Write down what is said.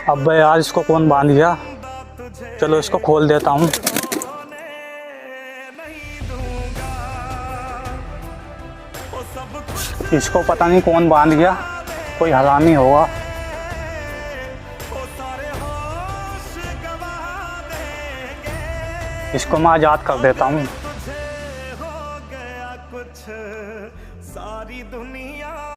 अबे यार, इसको कौन बांध गया? चलो इसको खोल देता हूँ। इसको पता नहीं कौन बांध गया, कोई हरामी होगा। इसको मैं आजाद कर देता हूँ। सारी दुनिया